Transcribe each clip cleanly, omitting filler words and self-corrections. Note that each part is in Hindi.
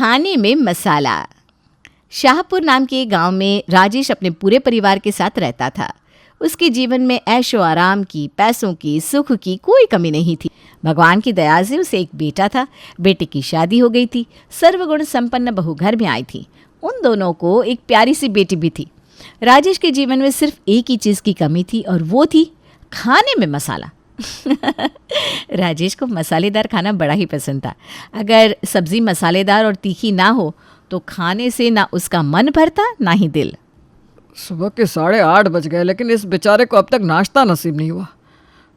खाने में मसाला। शाहपुर नाम के गांव में राजेश अपने पूरे परिवार के साथ रहता था। उसके जीवन में ऐशो आराम की, पैसों की, सुख की कोई कमी नहीं थी। भगवान की दया से उसे एक बेटा था। बेटे की शादी हो गई थी। सर्वगुण संपन्न बहू घर में आई थी। उन दोनों को एक प्यारी सी बेटी भी थी। राजेश के जीवन में सिर्फ एक ही चीज़ की कमी थी और वो थी खाने में मसाला। राजेश को मसालेदार खाना बड़ा ही पसंद था। अगर सब्जी मसालेदार और तीखी ना हो तो खाने से ना उसका मन भरता ना ही दिल। सुबह के 8:30 बज गए लेकिन इस बेचारे को अब तक नाश्ता नसीब नहीं हुआ।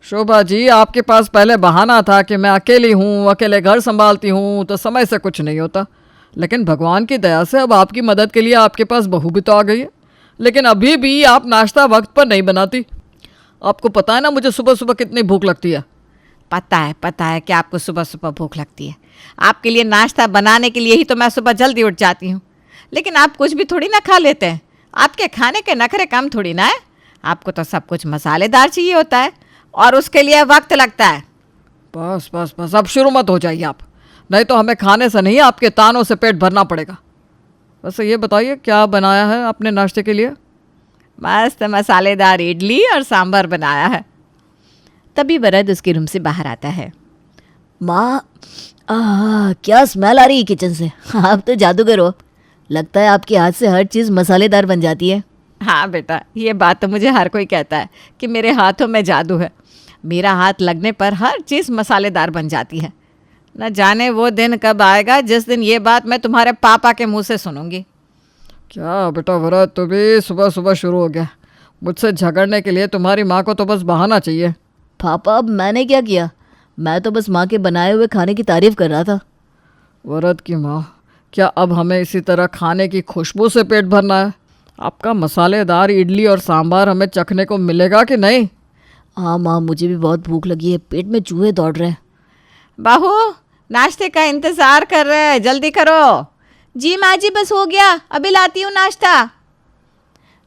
शोभा जी, आपके पास पहले बहाना था कि मैं अकेली हूँ, अकेले घर संभालती हूँ तो समय से कुछ नहीं होता, लेकिन भगवान की दया से अब आपकी मदद के लिए आपके पास बहू भी तो आ गई है। लेकिन अभी भी आप नाश्ता वक्त पर नहीं बनाती। आपको पता है ना मुझे सुबह सुबह कितनी भूख लगती है। पता है कि आपको सुबह सुबह भूख लगती है। आपके लिए नाश्ता बनाने के लिए ही तो मैं सुबह जल्दी उठ जाती हूँ। लेकिन आप कुछ भी थोड़ी ना खा लेते हैं। आपके खाने के नखरे कम थोड़ी ना है। आपको तो सब कुछ मसालेदार चाहिए होता है और उसके लिए वक्त लगता है। बस बस बस, अब शुरू मत हो जाइए आप, नहीं तो हमें खाने से नहीं आपके तानों से पेट भरना पड़ेगा। वैसे ये बताइए क्या बनाया है आपने नाश्ते के लिए? मस्त मसालेदार इडली और सांभर बनाया है। तभी वरद उसके रूम से बाहर आता है। माँ, क्या स्मेल आ रही है किचन से। आप तो जादूगर हो। लगता है आपके हाथ से हर चीज़ मसालेदार बन जाती है। हाँ बेटा, ये बात तो मुझे हर कोई कहता है कि मेरे हाथों में जादू है। मेरा हाथ लगने पर हर चीज़ मसालेदार बन जाती है। न जाने वो दिन कब आएगा जिस दिन ये बात मैं तुम्हारे पापा के मुंह से सुनूंगी। क्या बेटा वरद, तो भी सुबह सुबह शुरू हो गया। मुझसे झगड़ने के लिए तुम्हारी माँ को तो बस बहाना चाहिए। पापा, अब मैंने क्या किया? मैं तो बस माँ के बनाए हुए खाने की तारीफ कर रहा था। वरद की माँ, क्या अब हमें इसी तरह खाने की खुशबू से पेट भरना है? आपका मसालेदार इडली और सांभर हमें चखने को मिलेगा कि नहीं? हाँ माँ, मुझे भी बहुत भूख लगी है। पेट में चूहे दौड़ रहे हैं। बहू, नाश्ते का इंतज़ार कर रहे हैं, जल्दी करो। जी माँ जी, बस हो गया, अभी लाती हूँ नाश्ता।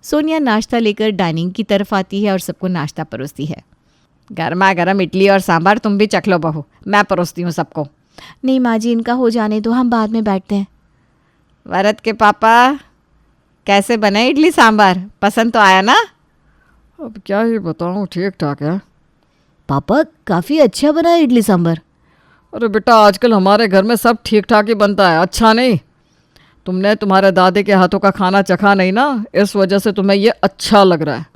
सोनिया नाश्ता लेकर डाइनिंग की तरफ आती है और सबको नाश्ता परोसती है। गर्मा गर्म इडली और सांभर तुम भी चख लो बहू, मैं परोसती हूँ सबको। नहीं माँ जी, इनका हो जाने दो, हम बाद में बैठते हैं। वरद के पापा, कैसे बने इडली सांभर? पसंद तो आया ना? अब क्या ही बताऊँ, ठीक ठाक है। पापा, काफ़ी अच्छा बना है इडली सांभर। अरे बेटा, आजकल हमारे घर में सब ठीक ठाक ही बनता है, अच्छा नहीं। तुमने तुम्हारे दादी के हाथों का खाना चखा नहीं ना, इस वजह से तुम्हें ये अच्छा लग रहा है।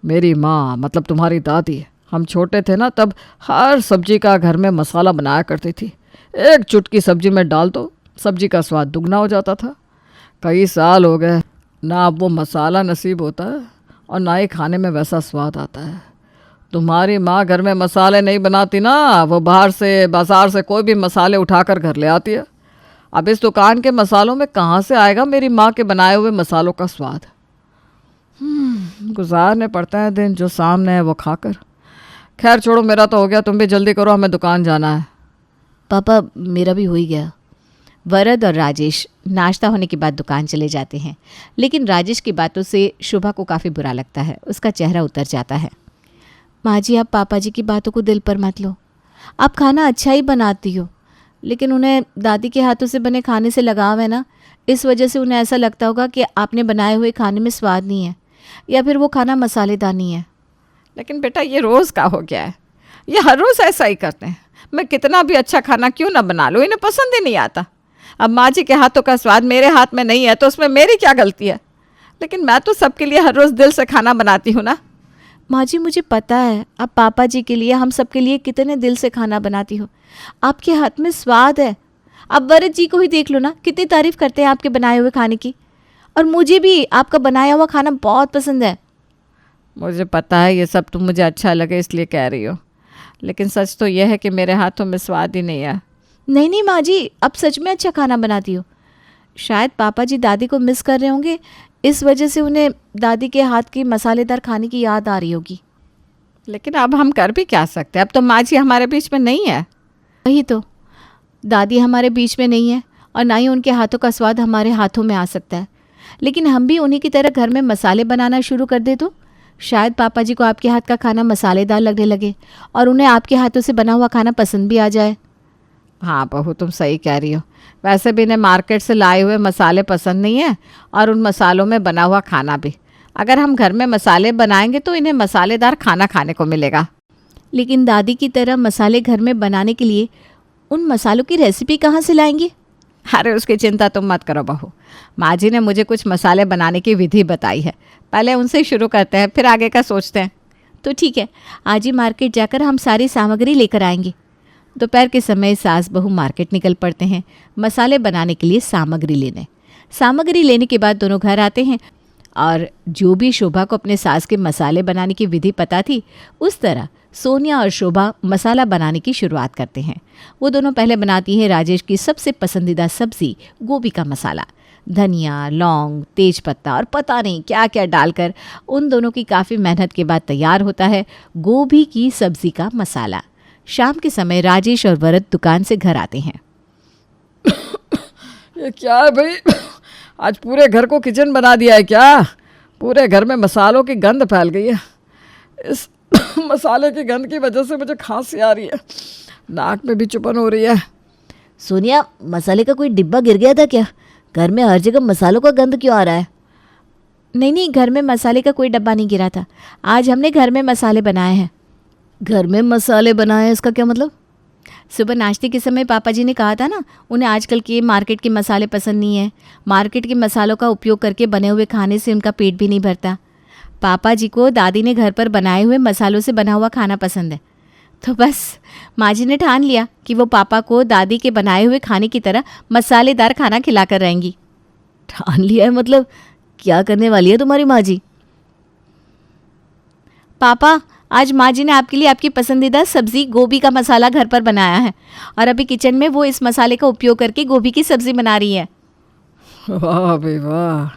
मेरी माँ, मतलब तुम्हारी दादी, हम छोटे थे ना तब हर सब्जी का घर में मसाला बनाया करती थी। एक चुटकी सब्जी में डाल दो, सब्जी का स्वाद दुगना हो जाता था। कई साल हो गए ना अब वो मसाला नसीब होता है और ना ही खाने में वैसा स्वाद आता है। तुम्हारी माँ घर में मसाले नहीं बनाती ना, वो बाज़ार से कोई भी मसाले उठाकर घर ले आती है। अब इस दुकान के मसालों में कहाँ से आएगा मेरी माँ के बनाए हुए मसालों का स्वाद? गुजारने पड़ते हैं दिन जो सामने है वो खाकर। खैर छोड़ो, मेरा तो हो गया, तुम भी जल्दी करो, हमें दुकान जाना है। पापा, मेरा भी हो ही गया। वरद और राजेश नाश्ता होने के बाद दुकान चले जाते हैं। लेकिन राजेश की बातों से शोभा को काफ़ी बुरा लगता है। उसका चेहरा उतर जाता है। माँ जी, आप पापा जी की बातों को दिल पर मत लो। आप खाना अच्छा ही बनाती हो, लेकिन उन्हें दादी के हाथों से बने खाने से लगाव है ना, इस वजह से उन्हें ऐसा लगता होगा कि आपने बनाए हुए खाने में स्वाद नहीं है या फिर वो खाना मसालेदार नहीं है। लेकिन बेटा, ये रोज़ का हो गया है। ये हर रोज़ ऐसा ही करते हैं। मैं कितना भी अच्छा खाना क्यों ना बना लूँ, इन्हें पसंद ही नहीं आता। अब माँ जी के हाथों का स्वाद मेरे हाथ में नहीं है तो उसमें मेरी क्या गलती है? लेकिन मैं तो सबके लिए हर रोज़ दिल से खाना बनाती हूँ ना। माँ जी, मुझे पता है आप पापा जी के लिए, हम सब के लिए कितने दिल से खाना बनाती हो। आपके हाथ में स्वाद है। अब वरद जी को ही देख लो ना, कितनी तारीफ़ करते हैं आपके बनाए हुए खाने की। और मुझे भी आपका बनाया हुआ खाना बहुत पसंद है। मुझे पता है ये सब तुम मुझे अच्छा लगे इसलिए कह रही हो, लेकिन सच तो यह है कि मेरे हाथों में स्वाद ही नहीं है। नहीं माँ जी, अब सच में अच्छा खाना बनाती हो। शायद पापा जी दादी को मिस कर रहे होंगे, इस वजह से उन्हें दादी के हाथ की मसालेदार खाने की याद आ रही होगी। लेकिन अब हम कर भी क्या सकते हैं? अब तो माँ जी हमारे बीच में नहीं है। वही तो, दादी हमारे बीच में नहीं है और ना ही उनके हाथों का स्वाद हमारे हाथों में आ सकता है। लेकिन हम भी उन्हीं की तरह घर में मसाले बनाना शुरू कर दे तो शायद पापा जी को आपके हाथ का खाना मसालेदार लगने लगे और उन्हें आपके हाथों से बना हुआ खाना पसंद भी आ जाए। हाँ बहू, तुम सही कह रही हो। वैसे भी इन्हें मार्केट से लाए हुए मसाले पसंद नहीं है और उन मसालों में बना हुआ खाना भी। अगर हम घर में मसाले बनाएंगे तो इन्हें मसालेदार खाना खाने को मिलेगा। लेकिन दादी की तरह मसाले घर में बनाने के लिए उन मसालों की रेसिपी कहाँ से लाएंगे? अरे उसकी चिंता तुम मत करो बहू, माँ जी ने मुझे कुछ मसाले बनाने की विधि बताई है। पहले उनसे ही शुरू करते हैं, फिर आगे का सोचते हैं। तो ठीक है, आज ही मार्केट जाकर हम सारी सामग्री लेकर आएंगे। दोपहर के समय सास बहू मार्केट निकल पड़ते हैं मसाले बनाने के लिए सामग्री लेने। सामग्री लेने के बाद दोनों घर आते हैं और जो भी शोभा को अपने सास के मसाले बनाने की विधि पता थी, उस तरह सोनिया और शोभा मसाला बनाने की शुरुआत करते हैं। वो दोनों पहले बनाती हैं राजेश की सबसे पसंदीदा सब्ज़ी गोभी का मसाला। धनिया, लौंग, तेजपत्ता और पता नहीं क्या क्या डालकर उन दोनों की काफ़ी मेहनत के बाद तैयार होता है गोभी की सब्ज़ी का मसाला। शाम के समय राजेश और वरद दुकान से घर आते हैं। ये क्या है भाई, आज पूरे घर को किचन बना दिया है क्या? पूरे घर में मसालों की गंध फैल गई है। इस मसाले की गंध की वजह से मुझे खांसी आ रही है, नाक में भी चुभन हो रही है। सोनिया, मसाले का कोई डिब्बा गिर गया था क्या? घर में हर जगह मसालों का गंध क्यों आ रहा है? नहीं, घर में मसाले का कोई डब्बा नहीं गिरा था। आज हमने घर में मसाले बनाए हैं। घर में मसाले बनाए हैं, इसका क्या मतलब? सुबह नाश्ते के समय पापा जी ने कहा था ना, उन्हें आजकल के मार्केट के मसाले पसंद नहीं है। मार्केट के मसालों का उपयोग करके बने हुए खाने से उनका पेट भी नहीं भरता। पापा जी को दादी ने घर पर बनाए हुए मसालों से बना हुआ खाना पसंद है। तो बस माँ जी ने ठान लिया कि वो पापा को दादी के बनाए हुए खाने की तरह मसालेदार खाना खिलाकर रहेंगी। ठान लिया है मतलब क्या करने वाली है तुम्हारी माँ जी? पापा, आज माँ जी ने आपके लिए आपकी पसंदीदा सब्ज़ी गोभी का मसाला घर पर बनाया है और अभी किचन में वो इस मसाले का उपयोग करके गोभी की सब्ज़ी बना रही है। वाह भाई वाह,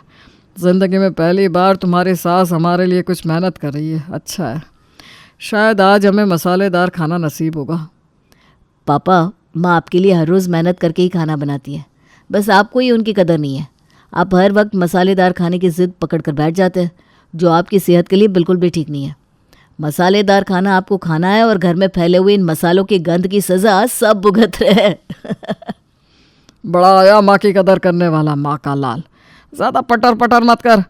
ज़िंदगी में पहली बार तुम्हारी सास हमारे लिए कुछ मेहनत कर रही है। अच्छा है, शायद आज हमें मसालेदार खाना नसीब होगा। पापा, माँ आपके लिए हर रोज़ मेहनत करके ही खाना बनाती है, बस आपको ही उनकी कदर नहीं है। आप हर वक्त मसालेदार खाने की ज़िद पकड़ कर बैठ जाते हैं, जो आपकी सेहत के लिए बिल्कुल भी ठीक नहीं है। मसालेदार खाना आपको खाना है और घर में फैले हुए इन मसालों की गंध की सज़ा सब भुगत रहे हैं। बड़ा आया माँ की कदर करने वाला, माँ का लाल। ज़्यादा पटर पटर मत कर,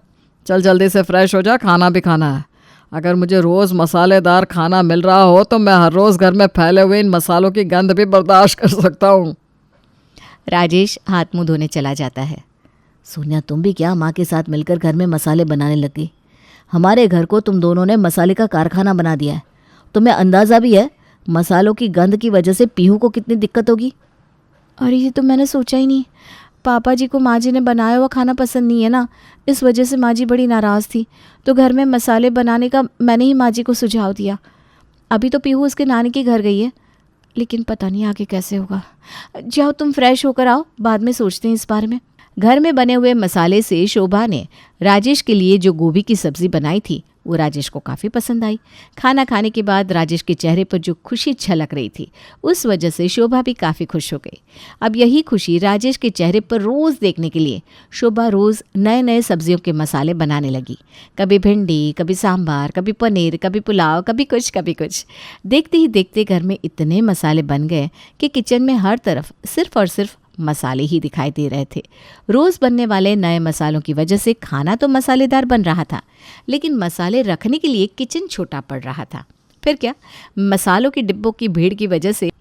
चल जल्दी से फ्रेश हो जा, खाना भी खाना है। अगर मुझे रोज़ मसालेदार खाना मिल रहा हो तो मैं हर रोज़ घर में फैले हुए इन मसालों की गंध भी बर्दाश्त कर सकता हूँ। राजेश हाथ मुंह धोने चला जाता है। सोनिया, तुम भी क्या माँ के साथ मिलकर घर में मसाले बनाने लग गई? हमारे घर को तुम दोनों ने मसाले का कारखाना बना दिया है। तुम्हें अंदाज़ा भी है मसालों की गंध की वजह से पीहू को कितनी दिक्कत होगी? अरे ये तो मैंने सोचा ही नहीं। पापा जी को माँ जी ने बनाया हुआ खाना पसंद नहीं है ना, इस वजह से माँ जी बड़ी नाराज़ थी। तो घर में मसाले बनाने का मैंने ही माँ जी को सुझाव दिया। अभी तो पीहू उसके नानी के घर गई है, लेकिन पता नहीं आगे कैसे होगा। जाओ तुम फ्रेश होकर आओ, बाद में सोचते हैं इस बारे में। घर में बने हुए मसाले से शोभा ने राजेश के लिए जो गोभी की सब्ज़ी बनाई थी वो राजेश को काफ़ी पसंद आई। खाना खाने के बाद राजेश के चेहरे पर जो खुशी झलक रही थी, उस वजह से शोभा भी काफ़ी खुश हो गई। अब यही खुशी राजेश के चेहरे पर रोज़ देखने के लिए शोभा रोज़ नए नए सब्जियों के मसाले बनाने लगी। कभी भिंडी, कभी सांभर, कभी पनीर, कभी पुलाव, कभी कुछ कभी कुछ। देखते ही देखते घर में इतने मसाले बन गए कि किचन में हर तरफ सिर्फ और सिर्फ मसाले ही दिखाई दे रहे थे। रोज़ बनने वाले नए मसालों की वजह से खाना तो मसालेदार बन रहा था, लेकिन मसाले रखने के लिए किचन छोटा पड़ रहा था। फिर क्या, मसालों की डिब्बों की भीड़ की वजह से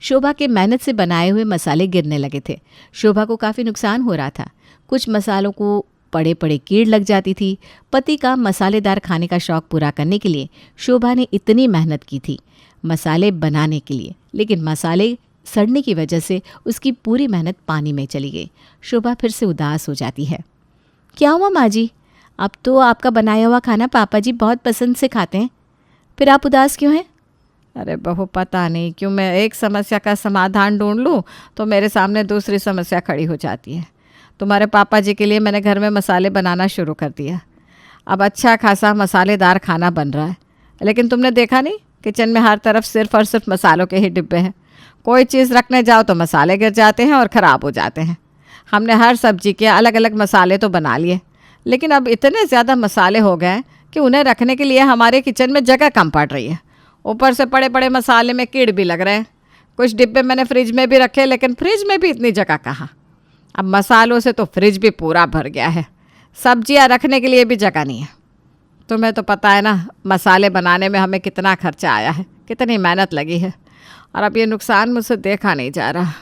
शोभा के मेहनत से बनाए हुए मसाले गिरने लगे थे। शोभा को काफ़ी नुकसान हो रहा था। कुछ मसालों को पड़े पड़े कीड़ लग जाती थी। पति का मसालेदार खाने का शौक़ पूरा करने के लिए शोभा ने इतनी मेहनत की थी मसाले बनाने के लिए, लेकिन मसाले सड़ने की वजह से उसकी पूरी मेहनत पानी में चली गई। शोभा फिर से उदास हो जाती है। क्या हुआ माँ जी, अब तो आपका बनाया हुआ खाना पापा जी बहुत पसंद से खाते हैं, फिर आप उदास क्यों हैं? अरे बहू, पता नहीं क्यों मैं एक समस्या का समाधान ढूंढ लूँ तो मेरे सामने दूसरी समस्या खड़ी हो जाती है। तुम्हारे पापा जी के लिए मैंने घर में मसाले बनाना शुरू कर दिया। अब अच्छा खासा मसालेदार खाना बन रहा है, लेकिन तुमने देखा नहीं किचन में हर तरफ सिर्फ और सिर्फ मसालों के ही डिब्बे हैं। कोई चीज़ रखने जाओ तो मसाले गिर जाते हैं और ख़राब हो जाते हैं। हमने हर सब्जी के अलग अलग मसाले तो बना लिए, लेकिन अब इतने ज़्यादा मसाले हो गए कि उन्हें रखने के लिए हमारे किचन में जगह कम पड़ रही है। ऊपर से बड़े बड़े मसाले में कीड़ भी लग रहे हैं। कुछ डिब्बे मैंने फ्रिज में भी रखे, लेकिन फ्रिज में भी इतनी जगह कहाँ। अब मसालों से तो फ्रिज भी पूरा भर गया है, सब्जियां रखने के लिए भी जगह नहीं है। तुम्हें तो पता है ना मसाले बनाने में हमें कितना खर्चा आया है, कितनी मेहनत लगी है, और अब ये नुकसान मुझसे देखा नहीं जा रहा।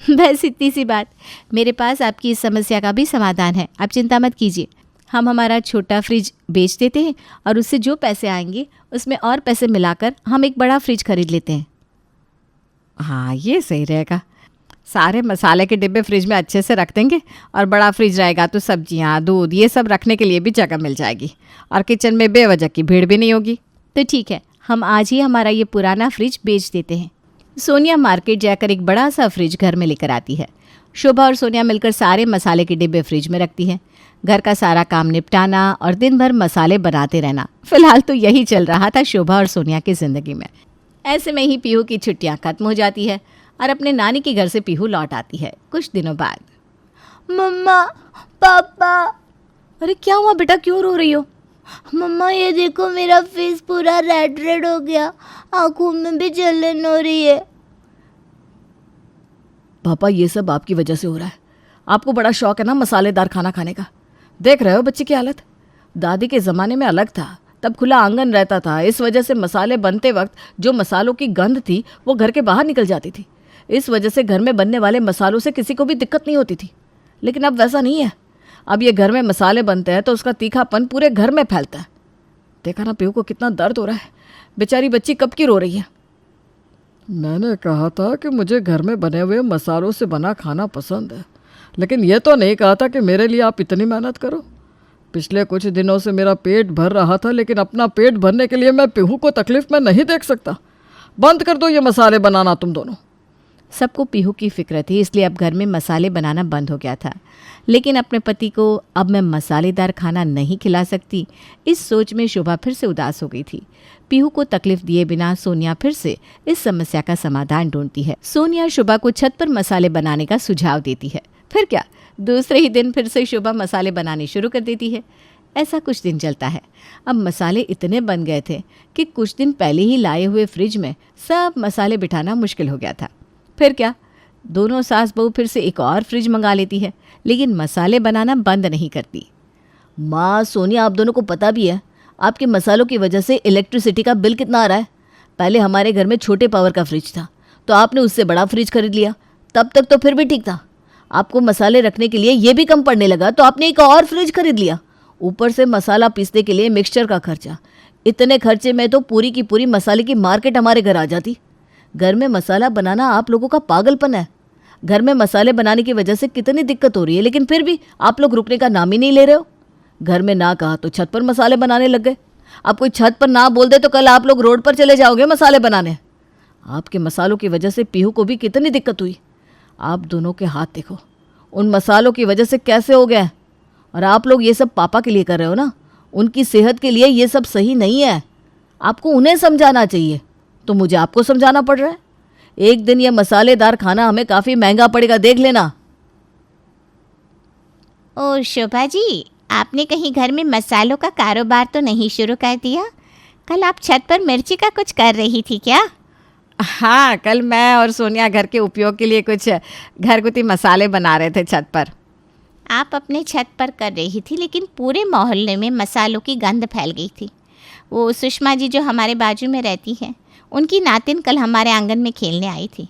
बस इतनी सी बात। मेरे पास आपकी इस समस्या का भी समाधान है, आप चिंता मत कीजिए। हम हमारा छोटा फ्रिज बेच देते हैं और उससे जो पैसे आएंगे उसमें और पैसे मिलाकर हम एक बड़ा फ्रिज खरीद लेते हैं। हाँ, ये सही रहेगा। सारे मसाले के डिब्बे फ्रिज में अच्छे से रख देंगे और बड़ा फ्रिज रहेगा तो सब्जियाँ, दूध, ये सब रखने के लिए भी जगह मिल जाएगी और किचन में बेवजह की भीड़ भी नहीं होगी। तो ठीक है, हम आज ही हमारा ये पुराना फ्रिज बेच देते हैं। सोनिया मार्केट जाकर एक बड़ा सा फ्रिज घर में लेकर आती है। शोभा और सोनिया मिलकर सारे मसाले के डिब्बे फ्रिज में रखती हैं। घर का सारा काम निपटाना और दिन भर मसाले बनाते रहना, फिलहाल तो यही चल रहा था शोभा और सोनिया की ज़िंदगी में। ऐसे में ही पीहू की छुट्टियां खत्म हो जाती है और अपने नानी के घर से पीहू लौट आती है कुछ दिनों बाद। मम्मा, पापा। अरे क्या हुआ बेटा, क्यों रो रही हो? मम्मा ये देखो, मेरा फेस पूरा रेड रेड हो गया, आंखों में भी जलन हो रही है। पापा, ये सब आपकी वजह से हो रहा है। आपको बड़ा शौक है ना मसालेदार खाना खाने का। देख रहे हो बच्चे की हालत। दादी के ज़माने में अलग था, तब खुला आंगन रहता था। इस वजह से मसाले बनते वक्त जो मसालों की गंध थी वो घर के बाहर निकल जाती थी। इस वजह से घर में बनने वाले मसालों से किसी को भी दिक्कत नहीं होती थी। लेकिन अब वैसा नहीं है। अब ये घर में मसाले बनते हैं तो उसका तीखापन पूरे घर में फैलता है। देखा ना पीहू को कितना दर्द हो रहा है। बेचारी बच्ची कब की रो रही है। मैंने कहा था कि मुझे घर में बने हुए मसालों से बना खाना पसंद है, लेकिन ये तो नहीं कहा था कि मेरे लिए आप इतनी मेहनत करो। पिछले कुछ दिनों से मेरा पेट भर रहा था, लेकिन अपना पेट भरने के लिए मैं पीहू को तकलीफ में नहीं देख सकता। बंद कर दो ये मसाले बनाना तुम दोनों। सबको पीहू की फिक्र थी, इसलिए अब घर में मसाले बनाना बंद हो गया था। लेकिन अपने पति को अब मैं मसालेदार खाना नहीं खिला सकती, इस सोच में शोभा फिर से उदास हो गई थी। पीहू को तकलीफ दिए बिना सोनिया फिर से इस समस्या का समाधान ढूंढती है। सोनिया शोभा को छत पर मसाले बनाने का सुझाव देती है। फिर क्या, दूसरे ही दिन फिर से शोभा मसाले बनाने शुरू कर देती है। ऐसा कुछ दिन चलता है। अब मसाले इतने बन गए थे कि कुछ दिन पहले ही लाए हुए फ्रिज में सब मसाले बिठाना मुश्किल हो गया था। फिर क्या, दोनों सास बहू फिर से एक और फ्रिज मंगा लेती है, लेकिन मसाले बनाना बंद नहीं करती। माँ, सोनिया, आप दोनों को पता भी है आपके मसालों की वजह से इलेक्ट्रिसिटी का बिल कितना आ रहा है। पहले हमारे घर में छोटे पावर का फ्रिज था, तो आपने उससे बड़ा फ्रिज खरीद लिया। तब तक तो फिर भी ठीक था। आपको मसाले रखने के लिए ये भी कम पड़ने लगा तो आपने एक और फ्रिज खरीद लिया। ऊपर से मसाला पीसने के लिए मिक्सचर का खर्चा। इतने खर्चे में तो पूरी की पूरी मसाले की मार्केट हमारे घर आ जाती। घर में मसाला बनाना आप लोगों का पागलपन है। घर में मसाले बनाने की वजह से कितनी दिक्कत हो रही है, लेकिन फिर भी आप लोग रुकने का नाम ही नहीं ले रहे हो। घर में ना कहा तो छत पर मसाले बनाने लग गए। अब कोई छत पर ना बोल दे तो कल आप लोग रोड पर चले जाओगे मसाले बनाने। आपके मसालों की वजह से पीहू को भी कितनी दिक्कत हुई। आप दोनों के हाथ देखो, उन मसालों की वजह से कैसे हो गया। और आप लोग ये सब पापा के लिए कर रहे हो ना, उनकी सेहत के लिए ये सब सही नहीं है। आपको उन्हें समझाना चाहिए, तो मुझे आपको समझाना पड़ रहा है। एक दिन ये मसालेदार खाना हमें काफ़ी महंगा पड़ेगा, देख लेना। ओ शोभा जी, आपने कहीं घर में मसालों का कारोबार तो नहीं शुरू कर दिया? कल आप छत पर मिर्ची का कुछ कर रही थी क्या? हाँ, कल मैं और सोनिया घर के उपयोग के लिए कुछ घरगुती मसाले बना रहे थे छत पर। आप अपने छत पर कर रही थी, लेकिन पूरे मोहल्ले में मसालों की गंध फैल गई थी। वो सुषमा जी जो हमारे बाजू में रहती हैं, उनकी नातिन कल हमारे आंगन में खेलने आई थी।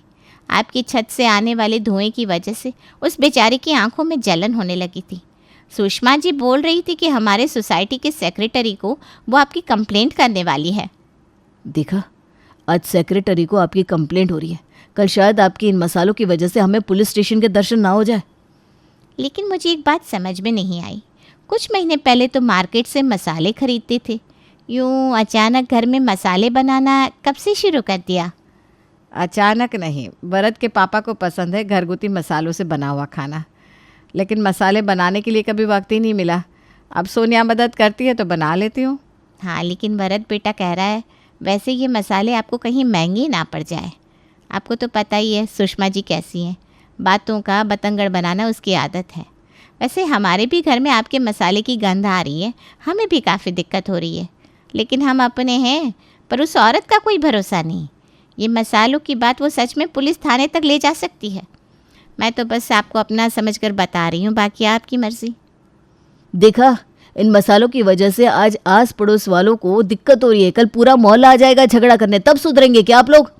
आपकी छत से आने वाले धुएं की वजह से उस बेचारी की आंखों में जलन होने लगी थी। सुषमा जी बोल रही थी कि हमारे सोसाइटी के सेक्रेटरी को वो आपकी कंप्लेंट करने वाली है। देखा, आज सेक्रेटरी को आपकी कंप्लेंट हो रही है। कल शायद आपकी इन मसालों की वजह से हमें पुलिस स्टेशन के दर्शन ना हो जाए। लेकिन मुझे एक बात समझ में नहीं आई। कुछ महीने पहले तो मार्केट से मसाले खरीदते थे, यूँ अचानक घर में मसाले बनाना कब से शुरू कर दिया? अचानक नहीं, भरत के पापा को पसंद है घरगुती मसालों से बना हुआ खाना, लेकिन मसाले बनाने के लिए कभी वक्त ही नहीं मिला। अब सोनिया मदद करती है तो बना लेती हूँ। हाँ, लेकिन भरत बेटा कह रहा है वैसे ये मसाले आपको कहीं महंगे ना पड़ जाए। आपको तो पता ही है सुषमा जी कैसी हैं, बातों का बतंगड़ बनाना उसकी आदत है। वैसे हमारे भी घर में आपके मसाले की गंध आ रही है, हमें भी काफ़ी दिक्कत हो रही है, लेकिन हम अपने हैं, पर उस औरत का कोई भरोसा नहीं। ये मसालों की बात वो सच में पुलिस थाने तक ले जा सकती है। मैं तो बस आपको अपना समझकर बता रही हूँ, बाकी आपकी मर्ज़ी। देखा, इन मसालों की वजह से आज आस पड़ोस वालों को दिक्कत हो रही है। कल पूरा मोहल्ला आ जाएगा झगड़ा करने, तब सुधरेंगे क्या आप लोग?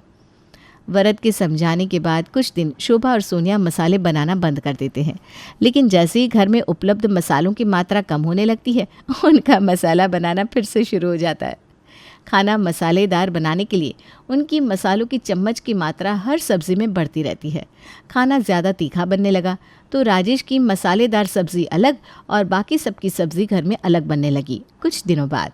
वरद के समझाने के बाद कुछ दिन शोभा और सोनिया मसाले बनाना बंद कर देते हैं, लेकिन जैसे ही घर में उपलब्ध मसालों की मात्रा कम होने लगती है, उनका मसाला बनाना फिर से शुरू हो जाता है। खाना मसालेदार बनाने के लिए उनकी मसालों की चम्मच की मात्रा हर सब्ज़ी में बढ़ती रहती है। खाना ज़्यादा तीखा बनने लगा तो राजेश की मसालेदार सब्ज़ी अलग और बाकी सबकी सब्ज़ी घर में अलग बनने लगी। कुछ दिनों बाद,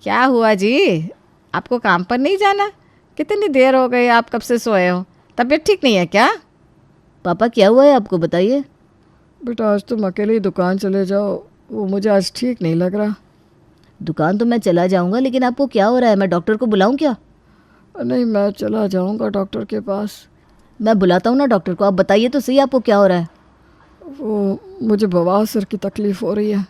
क्या हुआ जी, आपको काम पर नहीं जाना? कितनी देर हो गई, आप कब से सोए हो? तबीयत ठीक नहीं है क्या? पापा क्या हुआ है आपको, बताइए। बेटा आज तुम अकेले ही दुकान चले जाओ, वो मुझे आज ठीक नहीं लग रहा। दुकान तो मैं चला जाऊंगा, लेकिन आपको क्या हो रहा है? मैं डॉक्टर को बुलाऊं क्या? नहीं, मैं चला जाऊंगा डॉक्टर के पास। मैं बुलाता हूँ ना डॉक्टर को, आप बताइए तो सही आपको क्या हो रहा है। वो मुझे बवासीर की तकलीफ़ हो रही है।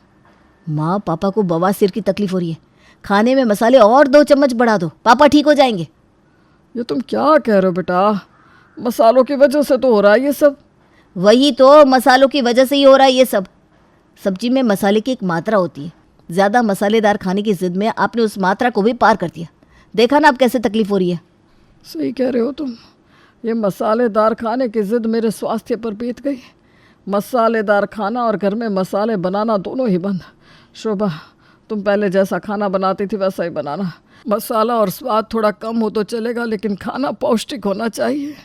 माँ, पापा को बवासीर की तकलीफ हो रही है? खाने में मसाले और 2 चम्मच बढ़ा दो, पापा ठीक हो जाएंगे। ये तुम क्या कह रहे हो बेटा? मसालों की वजह से तो हो रहा है ये सब। वही तो, मसालों की वजह से ही हो रहा है ये सब। सब्जी में मसाले की एक मात्रा होती है, ज़्यादा मसालेदार खाने की जिद में आपने उस मात्रा को भी पार कर दिया। देखा ना आप कैसे तकलीफ हो रही है। सही कह रहे हो तुम, ये मसालेदार खाने की जिद मेरे स्वास्थ्य पर बीत गई। मसालेदार खाना और घर में मसाले बनाना दोनों ही बंद। शोभा, तुम पहले जैसा खाना बनाती थी वैसा ही बनाना। मसाला और स्वाद थोड़ा कम हो तो चलेगा, लेकिन खाना पौष्टिक होना चाहिए।